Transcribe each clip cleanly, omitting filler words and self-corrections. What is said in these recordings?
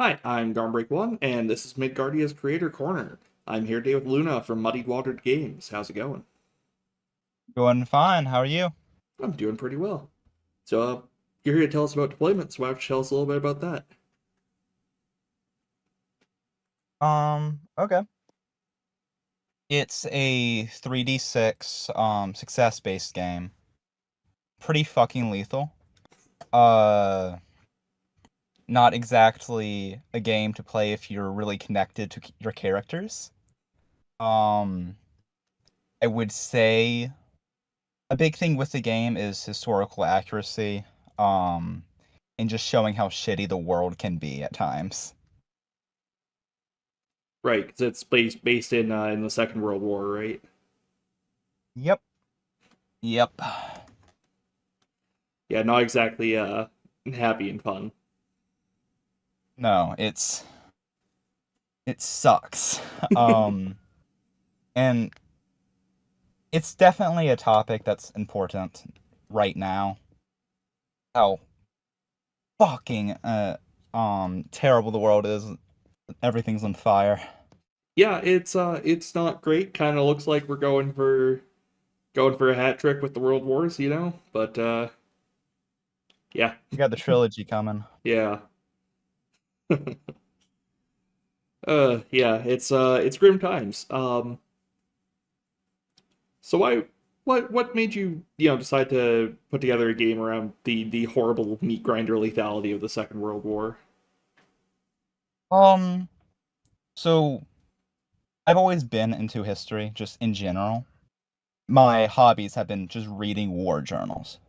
Hi, I'm Garmbreak1, and this is Midgardia's Creator Corner. I'm here today with Luna from Muddied Watered Games. How's it going? Doing fine. How are you? I'm doing pretty well. So, you're here to tell us about deployments. Why don't you tell us a little bit about that? Okay. It's a 3d6 success-based game. Pretty fucking lethal. Uh Not exactly a game to play if you're really connected to your characters. Um I would say a big thing with the game is historical accuracy, um and just showing how shitty the world can be at times. Right, because it's based in the Second World War, right? Yep. Yep. Yeah, not exactly happy and fun. No, it sucks. And it's definitely a topic that's important right now. How fucking terrible the world is. Everything's on fire. Yeah, it's not great. Kind of looks like we're going for a hat trick with the World Wars, But yeah, We got the trilogy coming. yeah. Yeah, it's grim times. So what made you decide to put together a game around the horrible meat grinder lethality of the Second World War? Um, so I've always been into history, just in general. My hobbies have been just reading war journals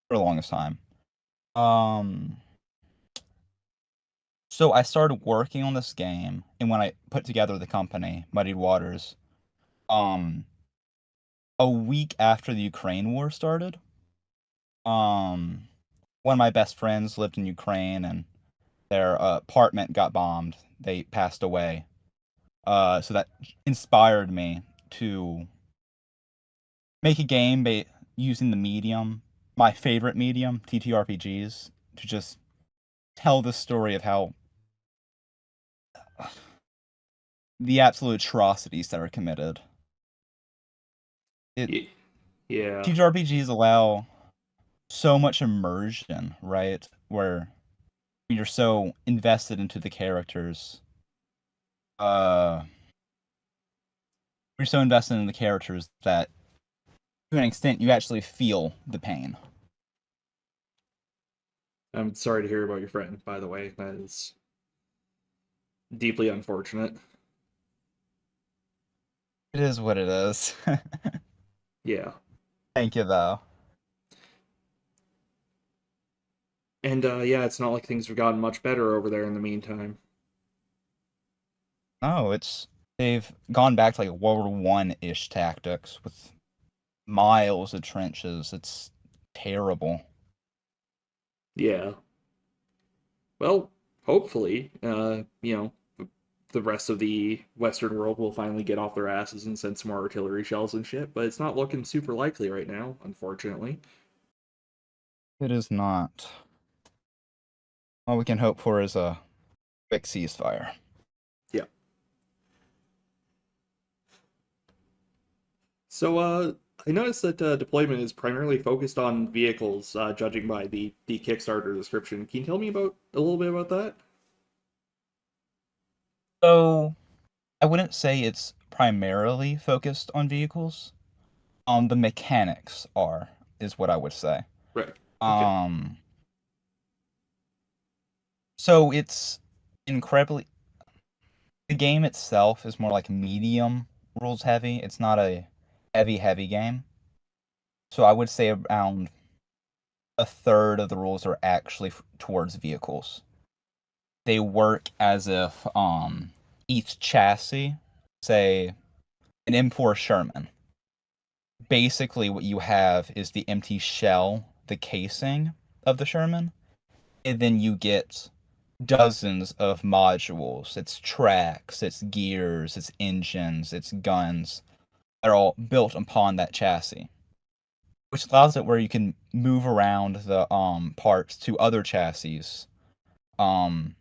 for the longest time. Um, so I started working on this game, and when I put together the company, Muddied Waters, um, a week after the Ukraine war started. Um, One of my best friends lived in Ukraine, and their apartment got bombed. They passed away. So that inspired me to make a game using the medium, my favorite medium, TTRPGs, to just tell the story of how the absolute atrocities that are committed. It Y- Yeah. TTRPGs allow so much immersion, right? Where you're so invested into the characters. Uh, you're so invested in the characters that, to an extent, you actually feel the pain. I'm sorry to hear about your friend, by the way. That is deeply unfortunate. It is what it is. Yeah. Thank you, though. And yeah, it's not like things have gotten much better over there in the meantime. No, they've gone back to like World War One-ish tactics with miles of trenches. It's terrible. Yeah. Well, hopefully, the rest of the Western world will finally get off their asses and send some more artillery shells and shit, but it's not looking super likely right now, unfortunately. It is not. All we can hope for is a quick ceasefire. Yeah. So, I noticed that deployment is primarily focused on vehicles, judging by the Kickstarter description. Can you tell me about a little bit about that? So, I wouldn't say it's primarily focused on vehicles. The mechanics is what I would say. Right. Okay. Um, so it's incredibly the game itself is more like medium rules heavy. It's not a heavy game. So I would say around a third of the rules are actually towards vehicles. They work as if each chassis, say an M4 Sherman, basically what you have is the empty shell, the casing of the Sherman, and then you get dozens of modules. It's tracks, it's gears, it's engines, it's guns. They're all built upon that chassis, which allows it where you can move around the parts to other chassis. Um,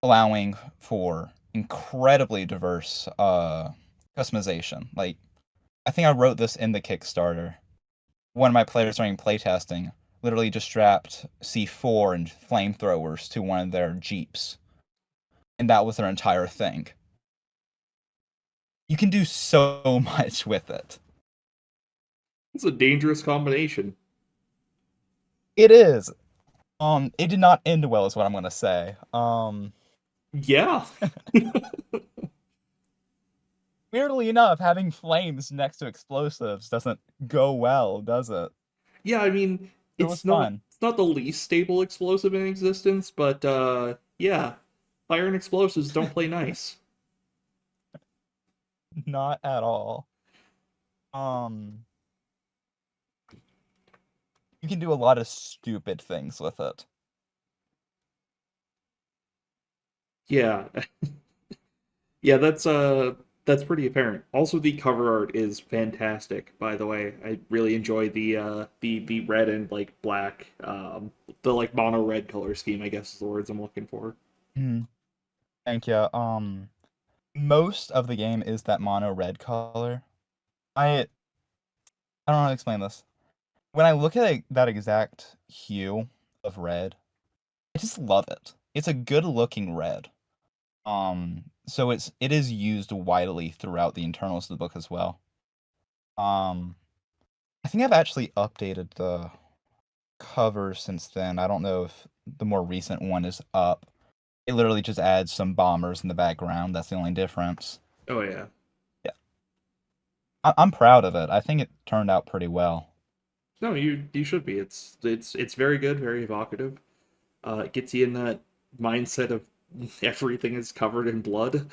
allowing for incredibly diverse customization. Like, I think I wrote this in the Kickstarter. One of my players during playtesting literally just strapped C4 and flamethrowers to one of their Jeeps, and that was their entire thing. You can do so much with it. It's a dangerous combination. It is. It did not end well, is what I'm gonna say. Yeah. Weirdly enough, having flames next to explosives doesn't go well, does it? Yeah, I mean, It was it's fun. not the least stable explosive in existence, but yeah, fire and explosives don't play nice. Not at all. Um, you can do a lot of stupid things with it. Yeah. Yeah, that's pretty apparent. Also, the cover art is fantastic, by the way. I really enjoy the red and like black the like mono red color scheme, I guess is the words I'm looking for. Mhm. Thank you. Most of the game is that mono red color. I don't know how to explain this. When I look at that exact hue of red, I just love it. It's a good looking red. So it is used widely throughout the internals of the book as well. Um, I think I've actually updated the cover since then. I don't know if the more recent one is up. It literally just adds some bombers in the background. That's the only difference. Oh yeah. Yeah, I'm proud of it. I think it turned out pretty well. No, you should be. It's very good, very evocative. It gets you in that mindset of everything is covered in blood.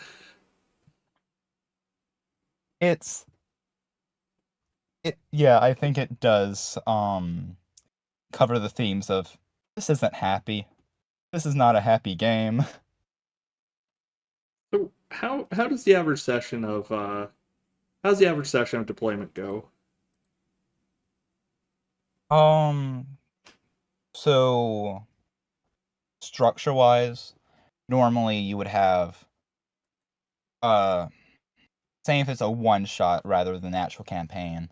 It's yeah, I think it does cover the themes of this isn't happy. This is not a happy game. So how does the average session of how's the average session of deployment go? Um so structure-wise, normally you would have uh saying if it's a one shot rather than an actual campaign,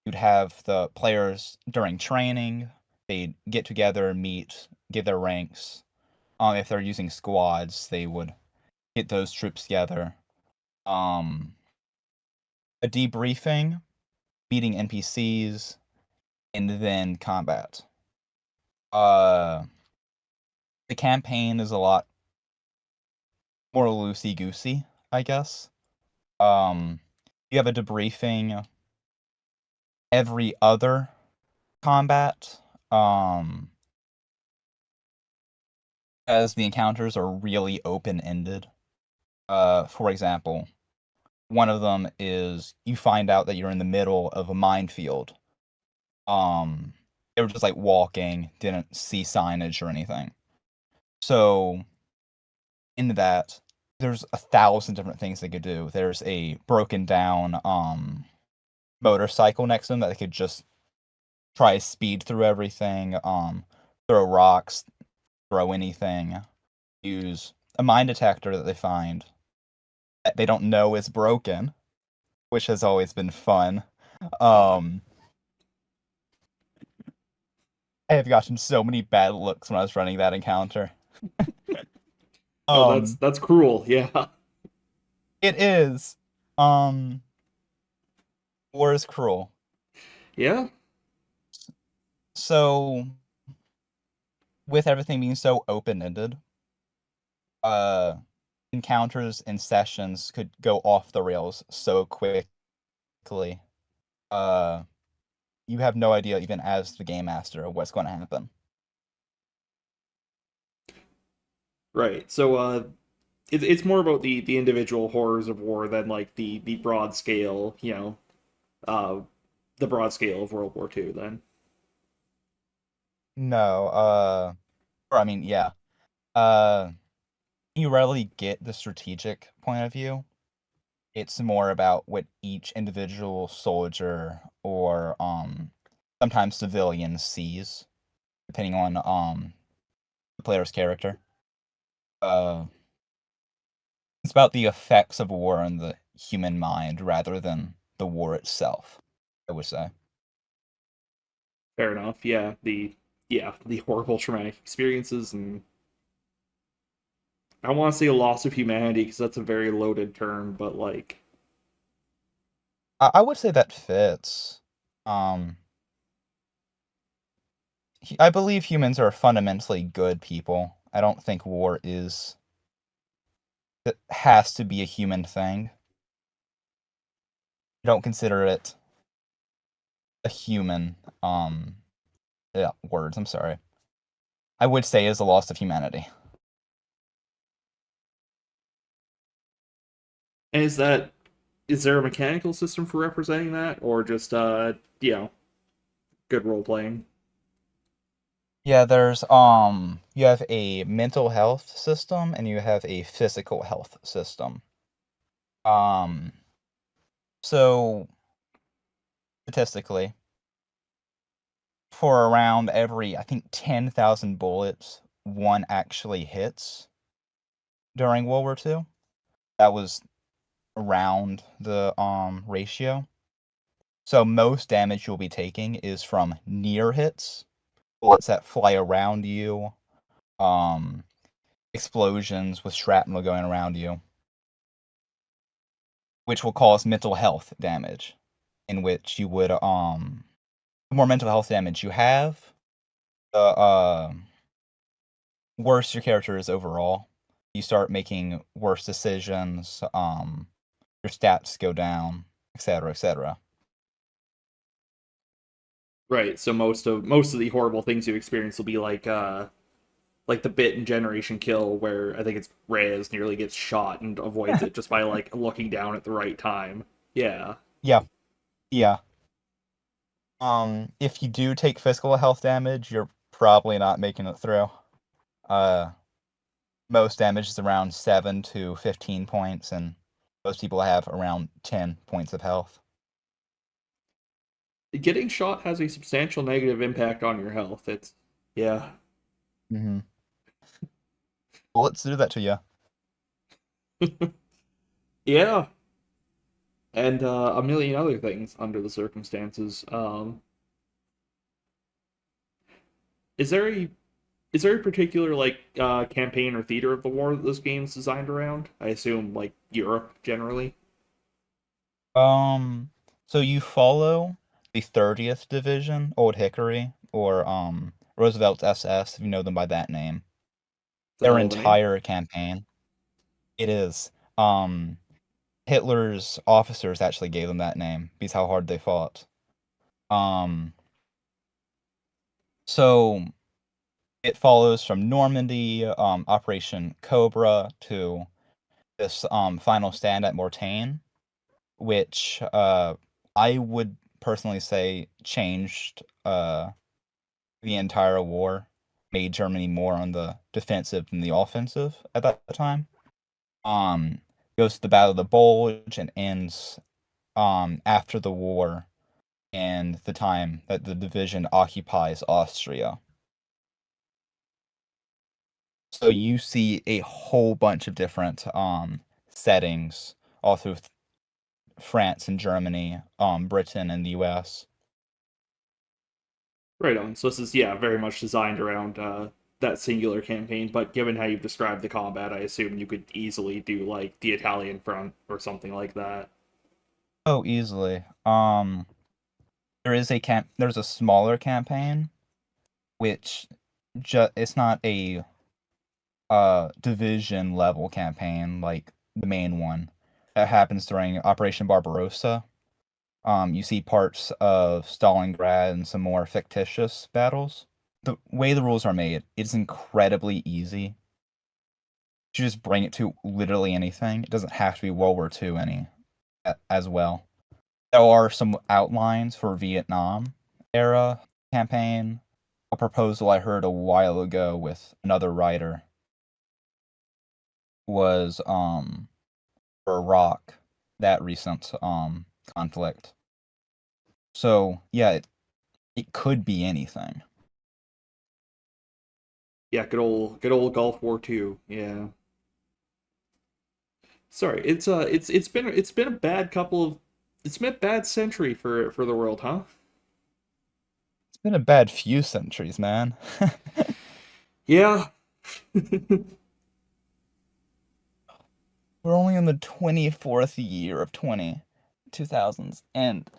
you'd have the players during training, they'd get together, meet, give their ranks. If they're using squads, they would get those troops together. Um, a debriefing, meeting NPCs, and then combat. Uh, the campaign is a lot more loosey goosey, I guess. Um, you have a debriefing every other combat. Um, as the encounters are really open ended. For example, one of them is you find out that you're in the middle of a minefield. Um, they were just like walking, didn't see signage or anything. So in that, there's 1,000 different things they could do. There's a broken down motorcycle next to them that they could just try to speed through everything, throw rocks, throw anything, use a mine detector that they find that they don't know is broken, which has always been fun. Uh, Um, I have gotten so many bad looks when I was running that encounter. oh, Um, that's cruel. Yeah. it is. Um, War is cruel. Yeah. So, with everything being so open-ended, uh, encounters and sessions could go off the rails so quickly. Uh, you have no idea, even as the game master, of what's going to happen. Right. So it's more about the individual horrors of war than like the broad scale, uh the broad scale of World War II then. No, or I mean, yeah. Uh, you rarely get the strategic point of view. It's more about what each individual soldier or sometimes civilian sees, depending on the player's character. Uh, It's about the effects of war on the human mind rather than the war itself, I would say. Fair enough. Yeah, the horrible traumatic experiences, and I want to say a loss of humanity because that's a very loaded term, but like, I would say that fits. Um, I believe humans are fundamentally good people. I don't think war is it has to be a human thing. I don't consider it a human yeah, words, I'm sorry. I would say is a loss of humanity. and is there a mechanical system for representing that, or just good role playing? Yeah, there's you have a mental health system and you have a physical health system. Um so statistically, for around every I think 10,000 bullets, one actually hits during World War II. That was around the ratio. So most damage you'll be taking is from near hits, bullets that fly around you, um explosions with shrapnel going around you, which will cause mental health damage, in which you would the more mental health damage you have, the worse your character is overall. You start making worse decisions, your stats go down, etc., etc. Right. So most of the horrible things you experience will be like the bit in Generation Kill where I think it's Reyes nearly gets shot and avoids it just by like looking down at the right time. Yeah. Yeah, yeah. If you do take physical health damage, you're probably not making it through. Uh, most damage is around 7 to 15 points, and most people have around 10 points of health. Getting shot has a substantial negative impact on your health. It's yeah. Mm-hmm. Bullets do that to you. Yeah. And a million other things under the circumstances. Is there a is there a particular like campaign or theater of the war that this game's designed around? I assume like Europe generally. Um, so you follow the 30th Division, Old Hickory, or Roosevelt's SS, if you know them by that name. It's a Their hell of a name. entire campaign. It is. Hitler's officers actually gave them that name because how hard they fought. Um, so it follows from Normandy, Operation Cobra, to this final stand at Mortain, which I would personally say changed the entire war, made Germany more on the defensive than the offensive at that time. Um, Goes to the Battle of the Bulge and ends after the war and the time that the division occupies Austria. So you see a whole bunch of different settings all through France and Germany, Britain and the US. Right on. So this is very much designed around that singular campaign. But given how you've described the combat, I assume you could easily do like the Italian front or something like that. Oh, easily. There's a smaller campaign which it's not a division level campaign like the main one that happens during Operation Barbarossa. You see parts of Stalingrad and some more fictitious battles. The way the rules are made, it's incredibly easy to just bring it to literally anything. It doesn't have to be World War II as well. There are some outlines for Vietnam era campaign. A proposal I heard a while ago with another writer was for Iraq, that recent conflict. So yeah, it could be anything. Yeah, good old Gulf War II. Yeah. Sorry, it's been a bad couple of it's been a bad century for the world, huh? It's been a bad few centuries, man. Yeah. We're only in the 24th year of 2000s, and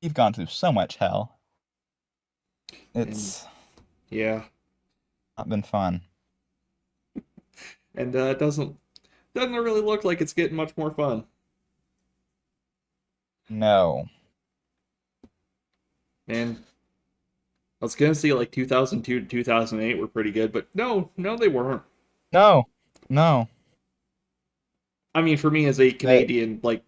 we've gone through so much hell. And It's yeah, not been fun. and it doesn't really look like it's getting much more fun. No. And I was gonna say like 2002 to 2008 were pretty good, but no, they weren't. No. No. I mean, for me as a That Canadian like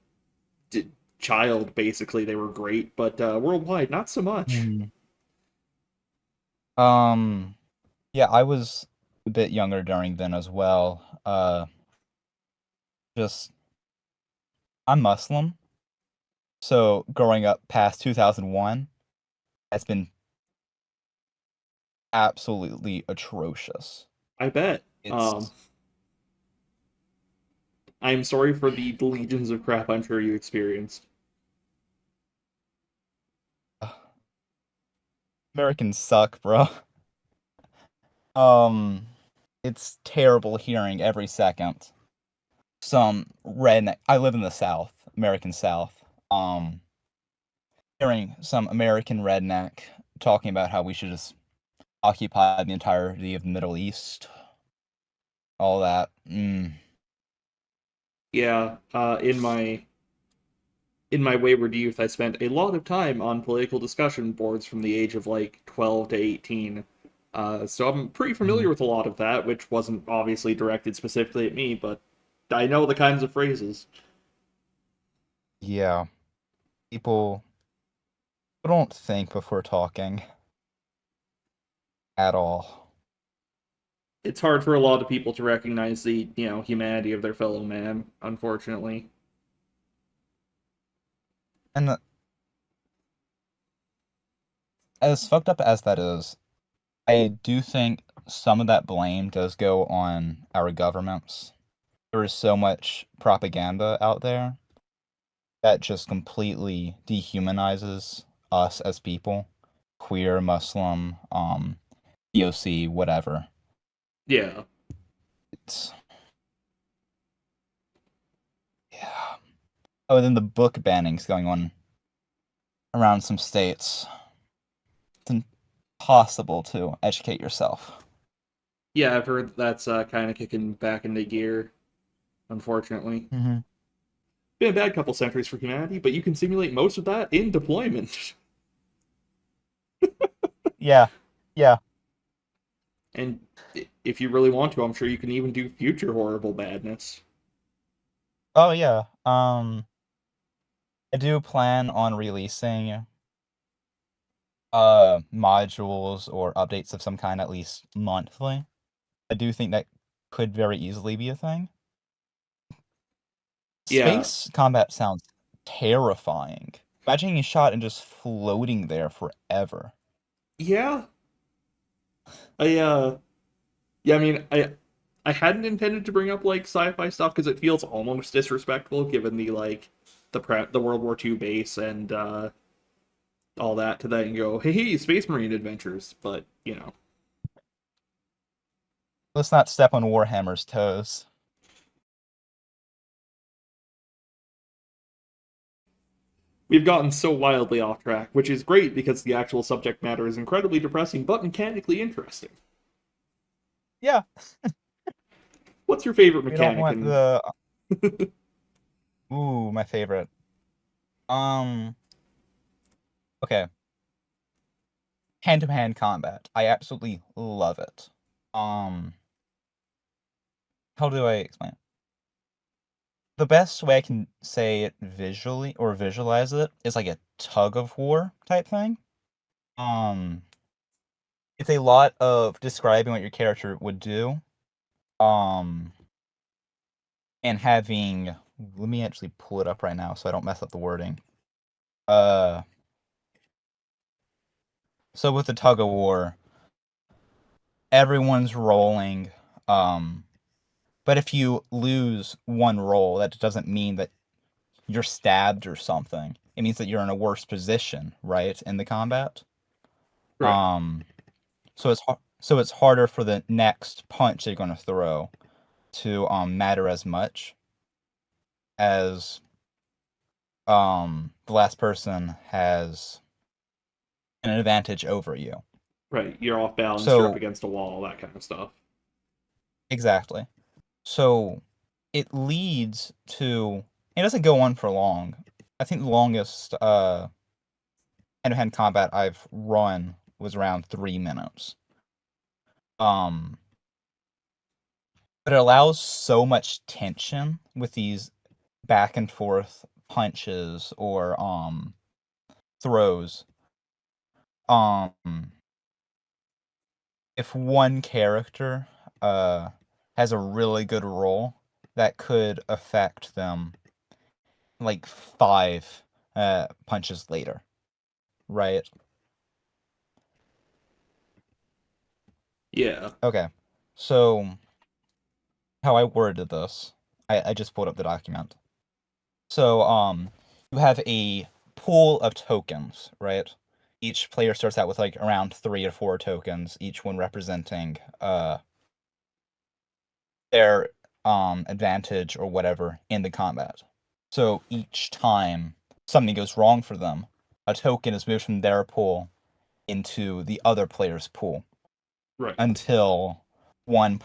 child, basically they were great, but worldwide not so much. hmm. Um yeah, I was a bit younger during then as well. Just I'm Muslim, so growing up past 2001 has been absolutely atrocious. I bet. It's I'm sorry for the legions of crap I'm sure you experienced. Americans suck, bro. Um, it's terrible hearing every second some redneck. I live in the South, American South. Hearing some American redneck talking about how we should just occupy the entirety of the Middle East, all that. Yeah, in my wayward youth, I spent a lot of time on political discussion boards from the age of like 12 to 18. So I'm pretty familiar Mhm. with a lot of that, which wasn't obviously directed specifically at me, but I know the kinds of phrases. Yeah, people don't think before talking at all. It's hard for a lot of people to recognize the, humanity of their fellow man, unfortunately. And as fucked up as that is, I do think some of that blame does go on our governments. There is so much propaganda out there that just completely dehumanizes us as people, queer, Muslim, POC, whatever. Yeah. It's yeah. Oh, and then the book bannings going on around some states. It's impossible to educate yourself. Yeah, I've heard that's kind of kicking back into gear, unfortunately. Hmm. Been a bad couple centuries for humanity, but you can simulate most of that in deployment. Yeah, yeah. And if you really want to, I'm sure you can even do future horrible badness. Oh yeah. I do plan on releasing modules or updates of some kind at least monthly. I do think that could very easily be a thing. Yeah, Space combat sounds terrifying. Imagine getting shot and just floating there forever. yeah. I yeah. I mean, I hadn't intended to bring up like sci-fi stuff because it feels almost disrespectful given the like the World War II base and all that to then go, hey, Space Marine adventures. But Let's not step on Warhammer's toes. we've gotten so wildly off track, which is great because the actual subject matter is incredibly depressing but mechanically interesting. Yeah, What's your favorite we don't mechanic want in the ooh, my favorite. Um, okay. Hand-to-hand combat. I absolutely love it. Um, how do I explain it? The best way I can say it visually or visualize it is like a tug of war type thing. Um, it's a lot of describing what your character would do. Um, and having let me actually pull it up right now so I don't mess up the wording. Uh, so with the tug of war, everyone's rolling. Um, But if you lose one roll, that doesn't mean that you're stabbed or something. It means that you're in a worse position, right, in the combat. Right. Um, so it's harder for the next punch they're going to throw to matter as much as the last person has an advantage over you. Right. You're off balance, you're up So against a wall, that kind of stuff. exactly. So it leads to it doesn't go on for long. I think the longest hand-to-hand combat I've run was around 3 minutes. Um, but it allows so much tension with these back and forth punches or throws. Um, if one character has a really good roll, that could affect them like five punches later, right? Yeah. Okay. So how I worded this, I just pulled up the document. So you have a pool of tokens, right? Each player starts out with like around 3 or 4 tokens, each one representing their advantage or whatever in the combat. So each time something goes wrong for them, a token is moved from their pool into the other player's pool Right. until one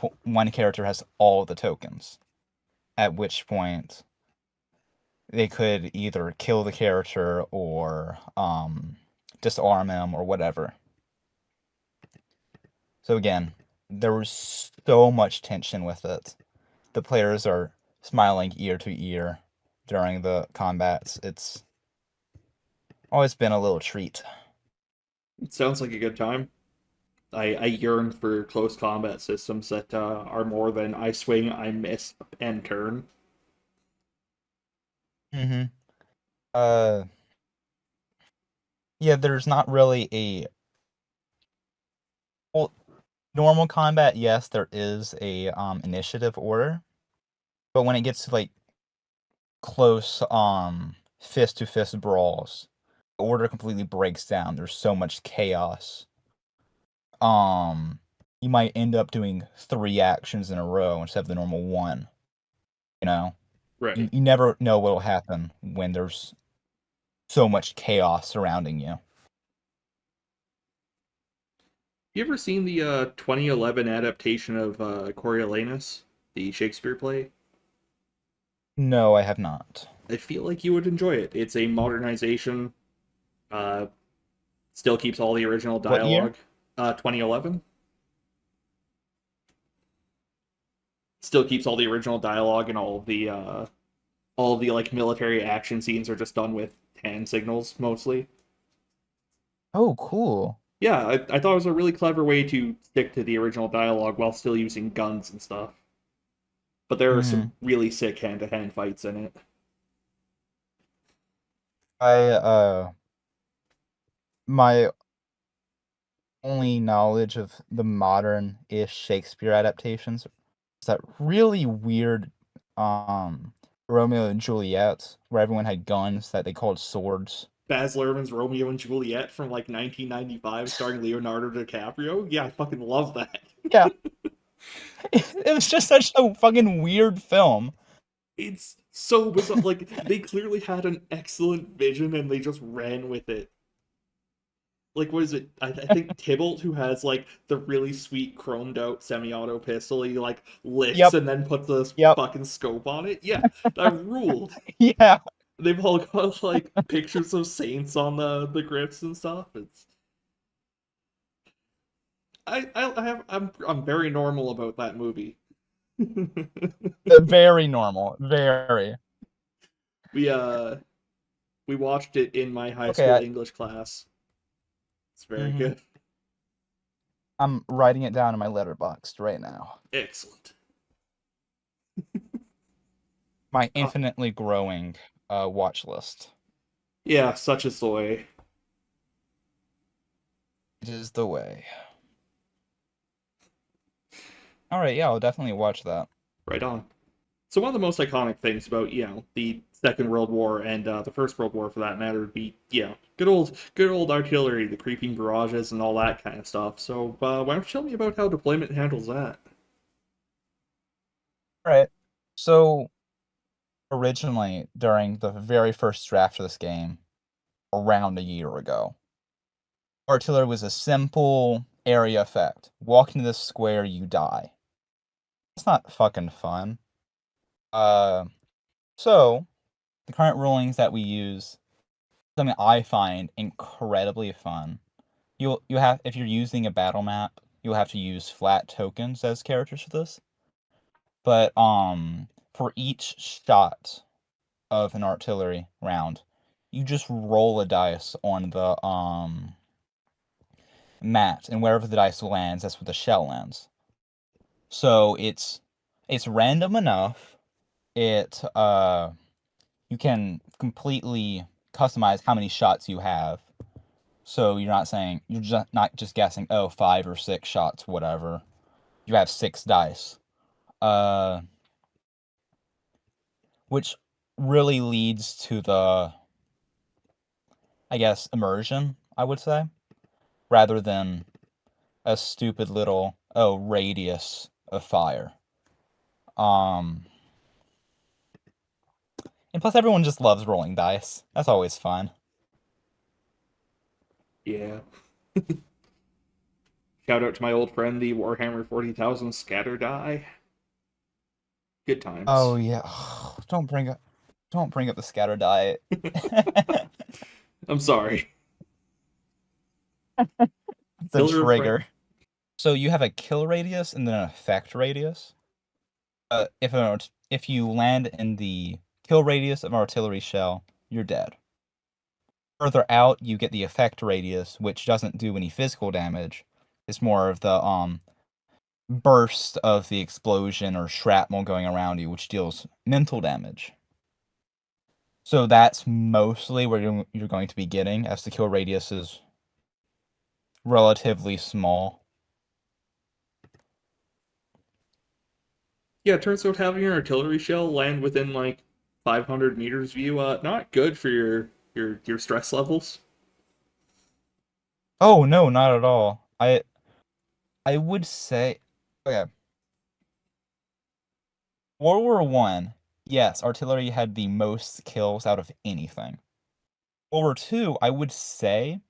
character has all the tokens. At which point they could either kill the character or disarm him or whatever. So again, there was so much tension with it. The players are smiling ear to ear during the combats. It's always been a little treat. It sounds like a good time. I yearn for close combat systems that are more than I swing, I miss, and turn. Mm-hmm. Uh, yeah, there's not really a well, normal combat. Yes, there is a initiative order, but when it gets to like close fist to fist brawls, the order completely breaks down. There's so much chaos. Um, you might end up doing 3 actions in a row instead of the normal one. You know, Right. you never know what will happen when there's so much chaos surrounding you. You ever seen the 2011 adaptation of Coriolanus, the Shakespeare play? No, I have not. I feel like you would enjoy it. It's a modernization. Uh, Still keeps all the original What year? dialogue. 2011 still keeps all the original dialogue, and all of the like military action scenes are just done with hand signals mostly. Oh, cool. Yeah, I thought it was a really clever way to stick to the original dialogue while still using guns and stuff. But there are some Hmm. really sick hand-to-hand fights in it. I my only knowledge of the modern-ish Shakespeare adaptations is that really weird um Romeo and Juliet where everyone had guns that they called swords. Baz Luhrmann's Romeo and Juliet from like 1995, starring Leonardo DiCaprio. Yeah, I fucking love that. Yeah, it was just such a fucking weird film. It's so bizarre. Like they clearly had an excellent vision and they just ran with it. Like what is it? I think Tybalt, who has like the really sweet chromed out semi-auto pistol, he like licks Yep, and then puts this yep, fucking scope on it. Yeah, that ruled. yeah. They've all got like pictures of saints on the grips and stuff. It's I'm very normal about that movie. Very normal, very. we uh we watched it in my high Okay, school English class. It's very mhm. good. I'm writing it down in my letterboxd right now. Excellent. My Uh, infinitely growing watch list. yeah, such is the way. It is the way. All right, yeah, I'll definitely watch that. Right on. So one of the most iconic things about the Second World War and the First World War, for that matter, would be good old artillery, the creeping barrages, and all that kind of stuff. So why don't you tell me about how deployment handles that? All right. So originally, during the very first draft of this game, around a year ago, artillery was a simple area effect. Walk into this square, you die. It's not fucking fun. Uh, so the current rulings that we use, something I find incredibly fun. You have if you're using a battle map, you'll have to use flat tokens as characters for this. But for each shot of an artillery round, you just roll a dice on the mat, and wherever the dice lands, that's where the shell lands. So it's random enough. It you can completely customize how many shots you have. So you're just not just guessing, oh, 5 or 6 shots, whatever. You have 6 dice. Uh which really leads to the, I guess, immersion, I would say, rather than a stupid little, oh, radius of fire. Um and plus everyone just loves rolling dice. That's always fun. Yeah. Shout out to my old friend, the Warhammer 40,000 scatter die. Good Oh times. yeah. Don't bring up the scatter die. I'm sorry. It's a Killer of Frank. trigger. So you have a kill radius and then an effect radius. If you land in the kill radius of an artillery shell, you're dead. Further out, you get the effect radius, which doesn't do any physical damage. It's more of the burst of the explosion or shrapnel going around you, which deals mental damage. So that's mostly where you're going to be getting, as the kill radius is relatively small. Yeah, it turns out having your artillery shell land within like 500 meters of you, not good for your stress levels. Oh no, not at all. I would say, okay, World War I, yes, artillery had the most kills out of anything. World War II, I would say,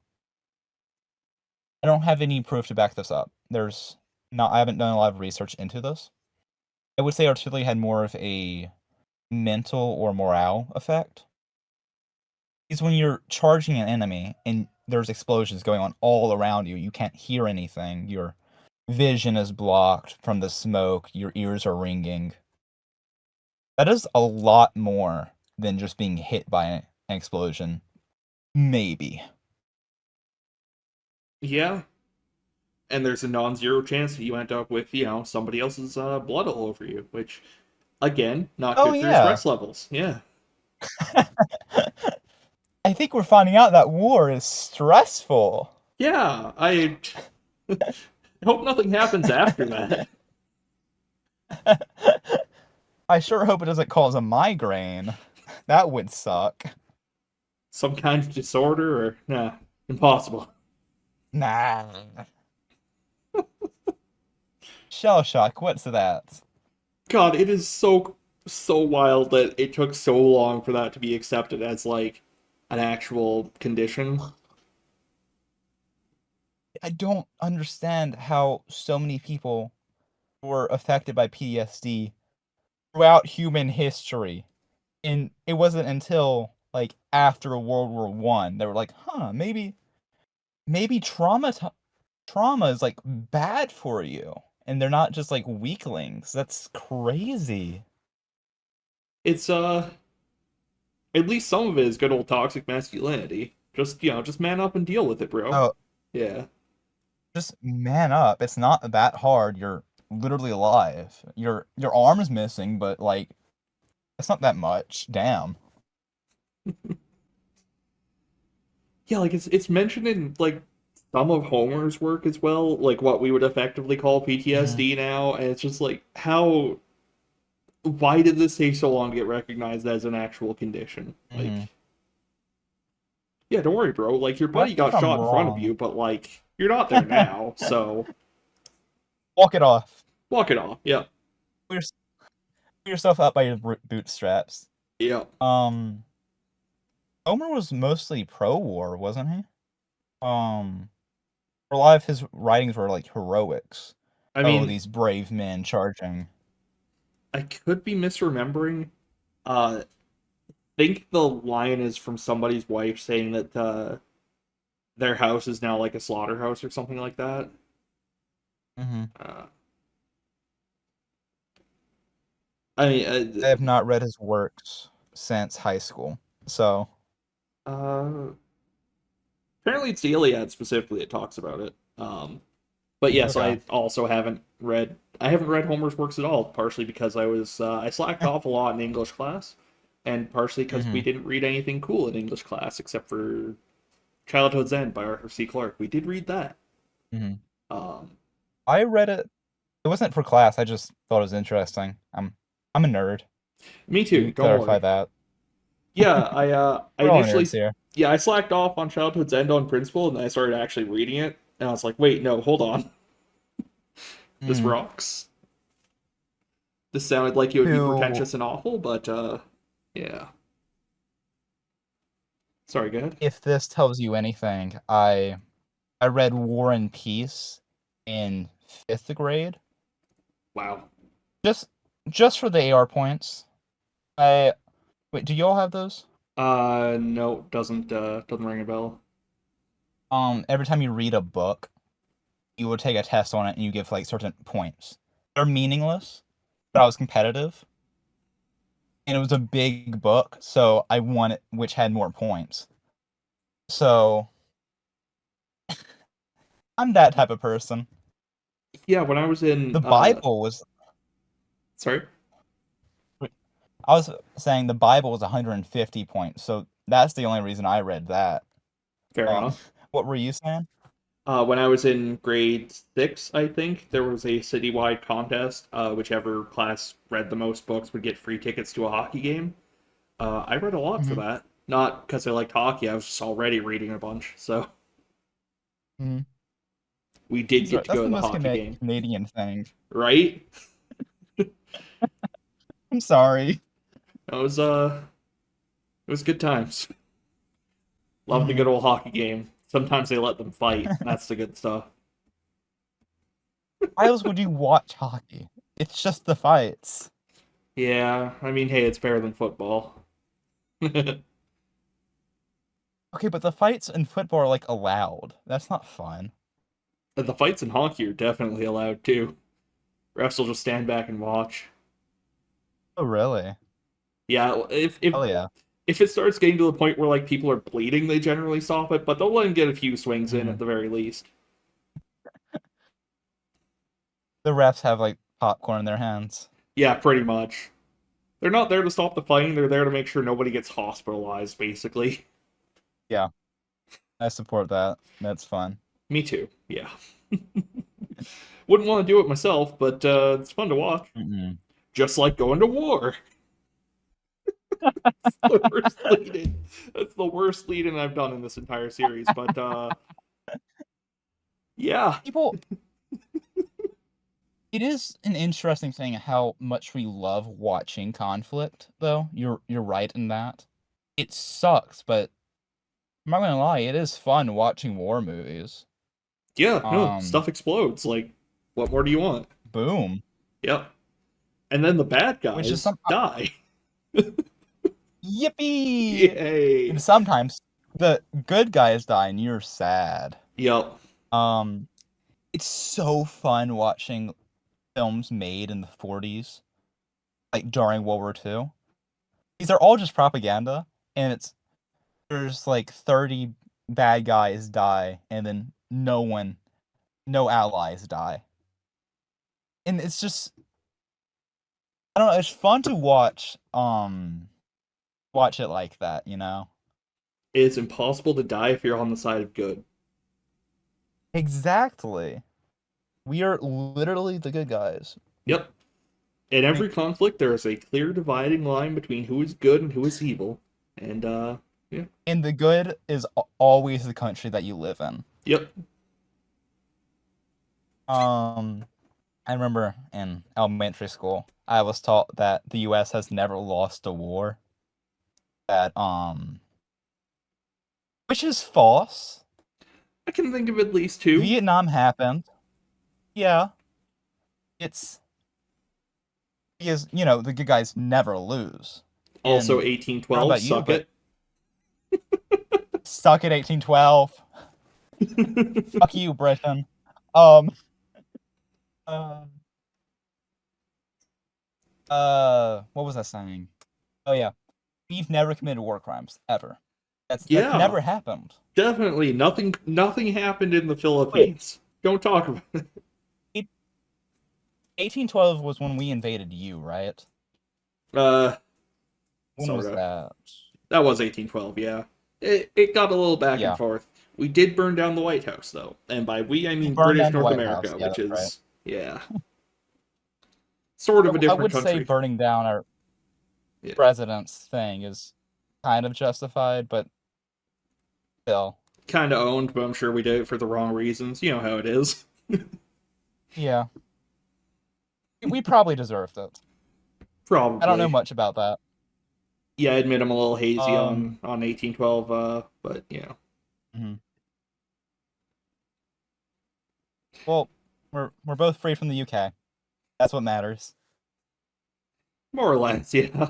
I don't have any proof to back this up. I haven't done a lot of research into this. I would say artillery had more of a mental or morale effect. Because when you're charging an enemy and there's explosions going on all around you, you can't hear anything. Your vision is blocked from the smoke, your ears are ringing. That is a lot more than just being hit by an explosion. Maybe. Yeah, and there's a non-zero chance that you end up with somebody else's blood all over you, which again, not Oh good for your yeah. stress levels. Yeah, I think we're finding out that war is stressful. yeah. I hope nothing happens after that. I sure hope it doesn't cause a migraine. That would suck. Some kind of disorder or nah, impossible. Nah. Shell shock, what's that? God, it is so wild that it took so long for that to be accepted as like an actual condition. I don't understand how so many people were affected by PTSD throughout human history. And it wasn't until like after World War I they were like, huh, maybe trauma is like bad for you. And they're not just like weaklings. That's crazy. It's at least some of it is good old toxic masculinity. Just man up and deal with it, bro. Oh, Yeah. just man up. It's not that hard. You're literally alive. Your arm is missing, but like it's not that much. Damn. Yeah, like it's mentioned in like some of Homer's work as well, like what we would effectively call Mhm. PTSD now, and it's just like how why did this take so long to get recognized as an actual condition? Hmm. Like, yeah, don't worry, bro. Like, your buddy Correct me if got I'm shot in front of wrong. you, but like, you're not there now, so Walk it off. walk it off. Yep, Pull your- pull yourself up by your bootstraps. yep. Um, Homer was mostly pro-war, wasn't he? A lot of his writings were like heroics. I Oh, mean, these brave men charging. I could be misremembering. Uh, think the line is from somebody's wife saying that their house is now like a slaughterhouse or something like that. Hmm. Uh, I mean, I have not read his works since high school, so apparently it's the Iliad specifically that talks about it. But yes, okay. I also haven't read. I haven't read Homer's works at all, partially because I slacked off a lot in English class, and partially because we Hmm. didn't read anything cool in English class except for Childhood's End by Arthur C. Clarke. We did read that. Hmm. Um, I read it. It wasn't for class. I just thought it was interesting. I'm a nerd. Me too. You Don't clarify worry. that. Yeah, I We're all initially nerds here. yeah I slacked off on Childhood's End on principle, and then I started actually reading it, and I was like, wait, no, hold on, this Mm. rocks. This sounded like it would be To pretentious and awful, but yeah. Sorry, go ahead. if this tells you anything, I read War and Peace in fifth grade. Wow. Just just for the AR points. I wait. Do you all have those? No, doesn't ring a bell. Every time you read a book, you would take a test on it and you give like certain points. They're meaningless, but I was competitive, and it was a big book, so I won it, which had more points. So I'm that type of person. Yeah, when I was in The Bible was. sorry, I was saying the Bible was 150 points, so that's the only reason I read that. fair Um, enough. what were you saying? When I was in grade six, I think there was a citywide contest. Whichever class read the most books would get free tickets to a hockey game. I read a lot for Hmm. that. Not because I liked hockey. I was just already reading a bunch. So Hmm. we did get to That's go the to the most hockey game, Canadian thing. right? I'm sorry. It was good times. Love the Hmm. good old hockey game. Sometimes they let them fight. That's the good stuff. Why else would you watch hockey? It's just the fights. Yeah, I mean, hey, it's better than football. The Okay, but the fights in football are like allowed. That's not fun. fights in hockey are definitely allowed too. Refs will just stand back and watch. Oh, really? Yeah, Oh, yeah. if it starts getting to the point where like people are bleeding, they generally stop it, but they'll let them get a few swings in at Hmm. the very least. The refs have like popcorn in their hands. Yeah, pretty much. They're not there to stop the fighting, they're there to make sure nobody gets hospitalized, basically. Yeah, I support that. That's fun. Me too, yeah. Wouldn't want to do it myself, but it's fun to watch. Mm-mm. Just like going to war. The worst lead in. That's the worst lead in I've done in this entire series, but yeah. People, it is an interesting thing how much we love watching conflict, though. You're right in that. It sucks, but I'm not gonna lie, it is fun watching war movies. Yeah, no, Um, stuff explodes. Like, what more do you want? Boom. Yep. And then the bad Which is guys some die. yippee! And Yay. sometimes the good guys die and you're sad. Yep. Um, it's so fun watching films made in the 40s, like during World War II. These are all just propaganda, and there's like 30 bad guys die, and then no allies die. And it's just, I don't know, it's fun to watch it like that, you know? It's impossible to die if you're on the side of good. Exactly. We are literally the good guys. Yep. In I mean, every conflict, there is a clear dividing line between who is good and who is evil. And, yeah. and the good is always the country that you live in. Yep. Um, I remember in elementary school, I was taught that the U.S. has never lost a war. That which is false. I can think of at least two. Vietnam happened. Yeah, it's because the good guys never lose. Also, And I don't know 1812, about you, suck but it. stuck at 1812. Fuck you, Britain. Um. Uh. What was I saying? Oh yeah, we've never committed war crimes ever. That's Yeah, never happened. definitely. Nothing happened in the Wait, Philippines. Don't talk about it. 1812 was when we invaded you, right? Uh, When sort was of. that? That was 1812, yeah. It got a little back and Yeah, forth. We did burn down the White House, though. And by we, I we mean burned British down the North White House. America, Yeah, which that's right. is, yeah, sort of a I different would say country. burning down our Yeah. president's thing is kind of justified, but still, Kind of owned, but I'm sure we did it for the wrong reasons. You know how it is. yeah, we probably deserved it. I don't know Probably. much about that. Yeah, I admit I'm a little hazy Um, on 1812, but, mhm. Well, we're both free from the UK. That's what matters. more or less, yeah.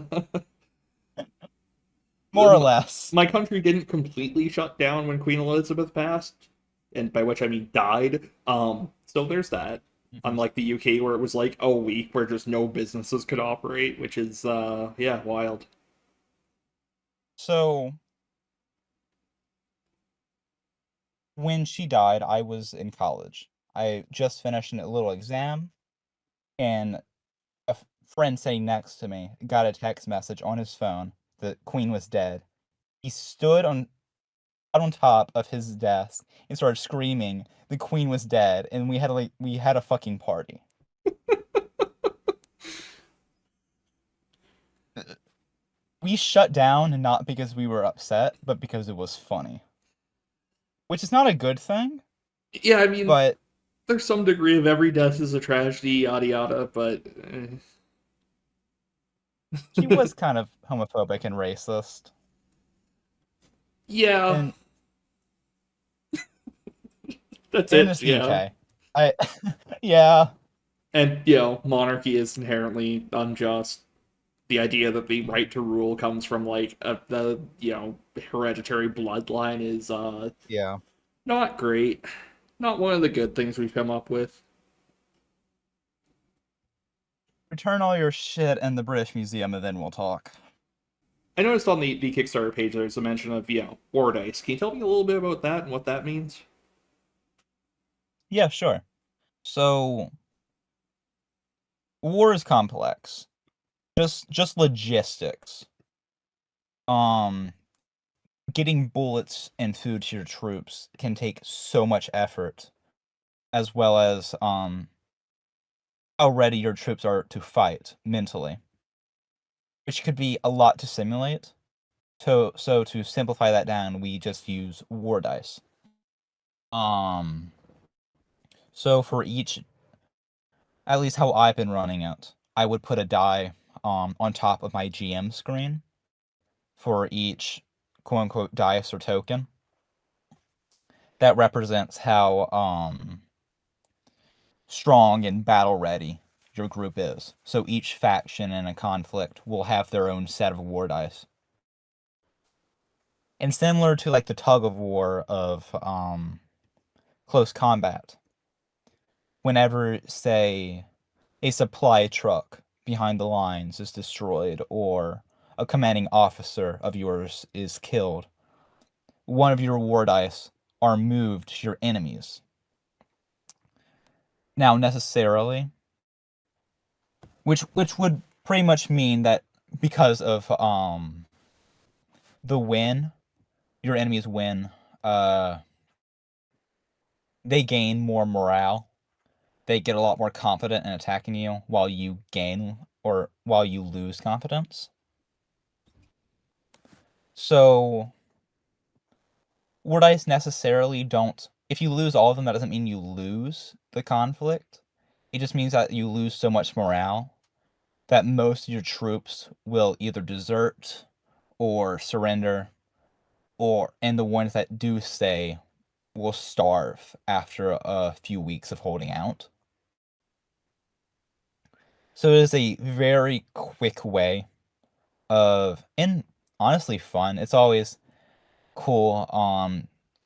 More or less. My country didn't completely shut down when Queen Elizabeth passed, and by which I mean died. So there's that. Mhm. Unlike the UK, where it was like a week where just no businesses could operate, which is yeah, wild. So when she died, I was in college. I just finished a little exam, and friend sitting next to me got a text message on his phone that Queen was dead. He stood out on top of his desk and started screaming the Queen was dead, and we had a fucking party. We shut down not because we were upset, but because it was funny. Which is not a good thing, Yeah, I mean, but there's some degree of every death is a tragedy, yada yada, but she was kind of homophobic and racist. yeah, And that's and it. it's the Yeah, UK. I yeah, and monarchy is inherently unjust. The idea that the right to rule comes from like the hereditary bloodline is yeah. not great. Not one of the good things we've come up with. Return all your shit in the British Museum and then we'll talk. I noticed on the Kickstarter page there's a mention of war dice. Can you tell me a little bit about that and what that means? Yeah, sure. So war is complex. Just logistics. Um Getting bullets and food to your troops can take so much effort, as well as how ready your troops are to fight mentally, which could be a lot to simulate. So to simplify that down, we just use war dice. Um, so for each, at least how I've been running it, I would put a die on top of my GM screen for each quote unquote dice or token. That represents how strong and battle ready your group is. So each faction in a conflict will have their own set of war dice. And similar to like the tug of war of close combat, whenever say a supply truck behind the lines is destroyed or a commanding officer of yours is killed, one of your war dice are moved to your enemies. Now necessarily, which would pretty much mean that because of the win, your enemies win, uh they gain more morale. They get a lot more confident in attacking you while you gain or while you lose confidence. So war dice necessarily don't. If you lose all of them, that doesn't mean you lose the conflict. It just means that you lose so much morale that most of your troops will either desert or surrender, and the ones that do stay will starve after a few weeks of holding out. So it is a very quick way of, and honestly fun. It's always cool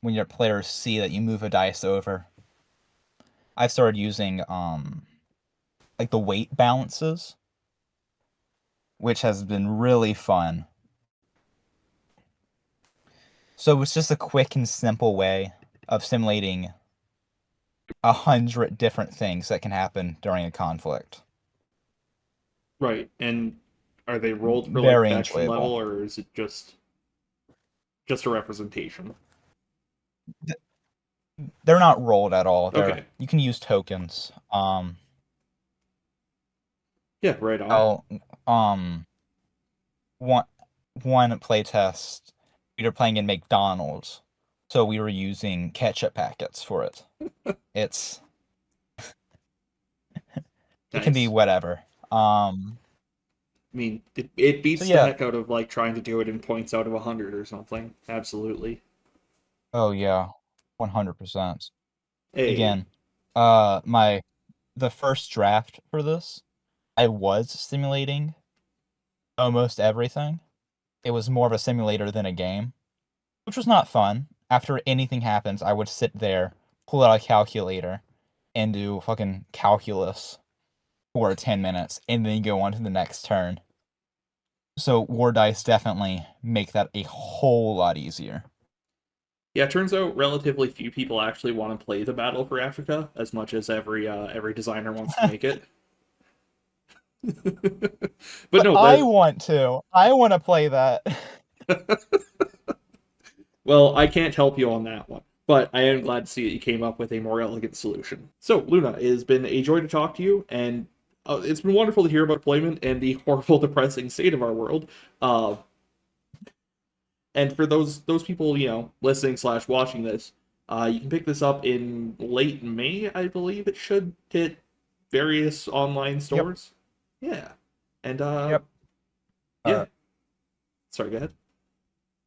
when your players see that you move a dice over. I've started using like the weight balances, which has been really fun. So it's just a quick and simple way of simulating 100 different things that can happen during a conflict. Right. And are they rolled for like Very faction level, enjoyable. or is it just a representation? They're not rolled at all. Okay. You can use tokens. Yeah, right on. Oh, um, one one playtest, we were playing in McDonald's, so we were using ketchup packets for it. It's it can be Nice. whatever. I mean, it So beats the yeah. heck out of like trying to do it in points out of 100 or something. Absolutely. Oh yeah, 100%. Hey, Again, my the first draft for this, I was simulating almost everything. It was more of a simulator than a game, which was not fun. After anything happens, I would sit there, pull out a calculator, and do fucking calculus for 10 minutes, and then go on to the next turn. So war dice definitely make that a whole lot easier. yeah, it turns out relatively few people actually want to play the Battle for Africa as much as every designer wants to make it. But But no, I that want to. I want to play that. well, I can't help you on that one. But I am glad to see that you came up with a more elegant solution. So, Luna, it has been a joy to talk to you, and it's been wonderful to hear about deployment and the horrible, depressing state of our world. Uh, and for those people, listening slash watching this, you can pick this up in late May, I believe it should hit various online Yep. stores. Yeah, and Yep. yeah. Uh, Sorry, go ahead.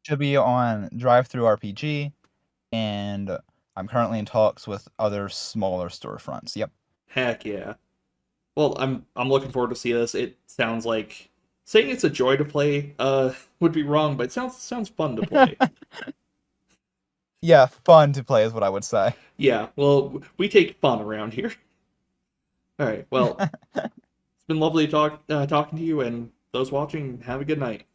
should be on Drive Through RPG, and I'm currently in talks with other smaller storefronts. Yep. Heck yeah. Well, I'm looking forward to see this. It sounds like saying it's a joy to play would be wrong, but it sounds fun to play. Yeah, fun to play is what I would say. Yeah, well, we take fun around here. All right. Well, it's been lovely talking to you, and those watching, have a good night.